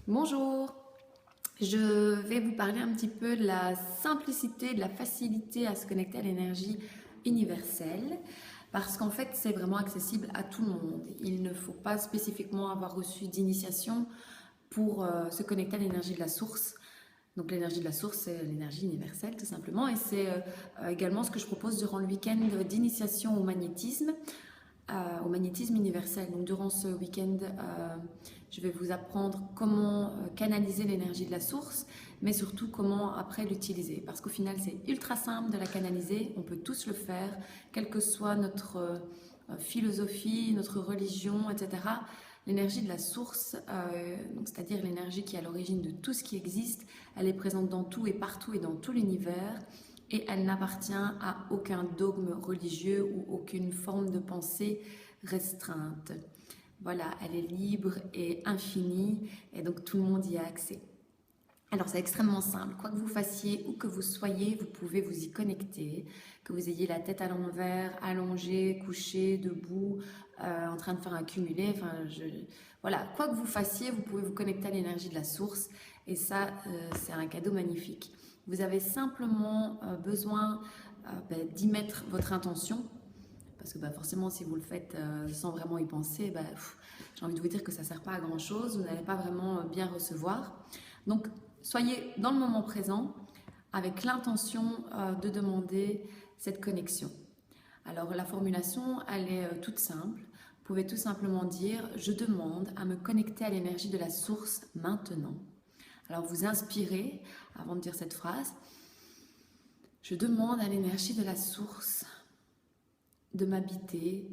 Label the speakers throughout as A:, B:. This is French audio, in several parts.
A: Bonjour, je vais vous parler un petit peu de la simplicité, de la facilité à se connecter à l'énergie universelle parce qu'en fait c'est vraiment accessible à tout le monde. Il ne faut pas spécifiquement avoir reçu d'initiation pour se connecter à l'énergie de la source. Donc l'énergie de la source, c'est l'énergie universelle tout simplement et c'est également ce que je propose durant le week-end d'initiation au magnétisme universel. Donc durant ce week-end, je vais vous apprendre comment canaliser l'énergie de la source, mais surtout comment après l'utiliser. Parce qu'au final, c'est ultra simple de la canaliser, on peut tous le faire, quelle que soit notre philosophie, notre religion, etc. L'énergie de la source, c'est-à-dire l'énergie qui est à l'origine de tout ce qui existe, elle est présente dans tout et partout et dans tout l'univers et elle n'appartient à aucun dogme religieux ou aucune forme de pensée restreinte. Voilà, elle est libre et infinie et donc tout le monde y a accès. Alors c'est extrêmement simple, quoi que vous fassiez, où que vous soyez, vous pouvez vous y connecter, que vous ayez la tête à l'envers, allongée, couchée, debout, en train de faire un cumulé, voilà, quoi que vous fassiez, vous pouvez vous connecter à l'énergie de la source et ça c'est un cadeau magnifique. Vous avez simplement besoin d'y mettre votre intention, parce que forcément si vous le faites sans vraiment y penser, j'ai envie de vous dire que ça ne sert pas à grand chose, vous n'allez pas vraiment bien recevoir. Donc soyez dans le moment présent avec l'intention de demander cette connexion. Alors la formulation, elle est toute simple. Vous pouvez tout simplement dire « Je demande à me connecter à l'énergie de la source maintenant ». Alors vous inspirez avant de dire cette phrase. Je demande à l'énergie de la source de m'habiter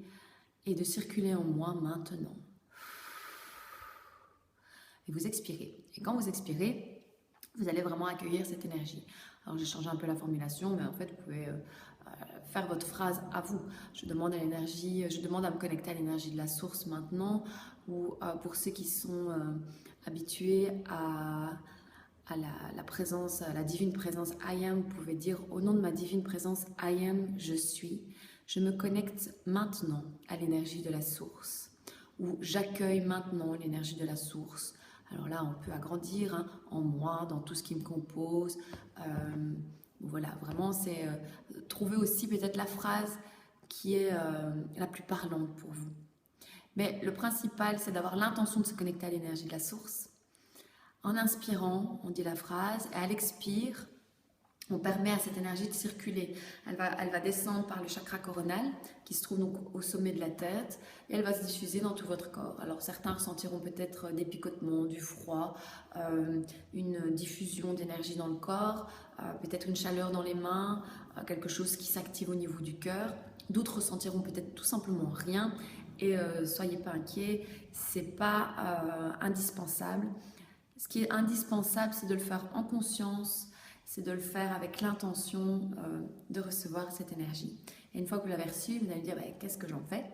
A: et de circuler en moi maintenant. Et vous expirez. Et quand vous expirez, vous allez vraiment accueillir cette énergie. Alors j'ai changé un peu la formulation, mais en fait vous pouvez faire votre phrase à vous. Je demande à l'énergie, je demande à me connecter à l'énergie de la source maintenant, ou pour ceux qui sont habitués à la présence, à la divine présence I am, vous pouvez dire au nom de ma divine présence I am, je suis. Je me connecte maintenant à l'énergie de la source, ou j'accueille maintenant l'énergie de la source. Alors là, on peut agrandir en moi, dans tout ce qui me compose. Voilà, vraiment, c'est trouver aussi peut-être la phrase qui est la plus parlante pour vous. Mais le principal, c'est d'avoir l'intention de se connecter à l'énergie de la source. En inspirant, on dit la phrase, et à l'expire, on permet à cette énergie de circuler. Elle va descendre par le chakra coronal, qui se trouve donc au sommet de la tête, et elle va se diffuser dans tout votre corps. Alors certains ressentiront peut-être des picotements, du froid, une diffusion d'énergie dans le corps, peut-être une chaleur dans les mains, quelque chose qui s'active au niveau du cœur. D'autres ressentiront peut-être tout simplement rien, et soyez pas inquiets, c'est pas indispensable. Ce qui est indispensable, c'est de le faire en conscience, c'est de le faire avec l'intention de recevoir cette énergie. Et une fois que vous l'avez reçue, vous allez me dire qu'est-ce que j'en fais?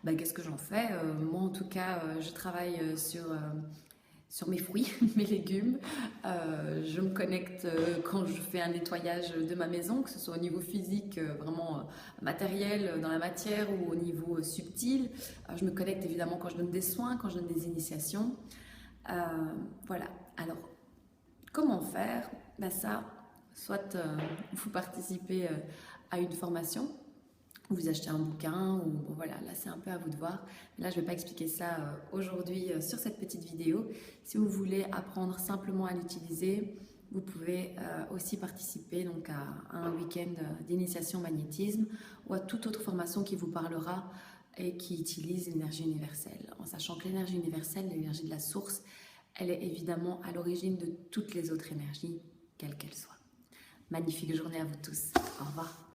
A: Qu'est-ce que j'en fais? Moi, en tout cas, je travaille sur mes fruits, mes légumes. Je me connecte quand je fais un nettoyage de ma maison, que ce soit au niveau physique, vraiment matériel, dans la matière, ou au niveau subtil. Je me connecte évidemment quand je donne des soins, quand je donne des initiations. Voilà, alors comment faire? Ça, soit vous participez à une formation, vous achetez un bouquin, ou voilà, là c'est un peu à vous de voir. Là je ne vais pas expliquer ça aujourd'hui sur cette petite vidéo. Si vous voulez apprendre simplement à l'utiliser, vous pouvez aussi participer donc à un week-end d'initiation magnétisme ou à toute autre formation qui vous parlera et qui utilise l'énergie universelle, en sachant que l'énergie universelle, l'énergie de la source, elle est évidemment à l'origine de toutes les autres énergies, quelles qu'elles soient. Magnifique journée à vous tous. Au revoir.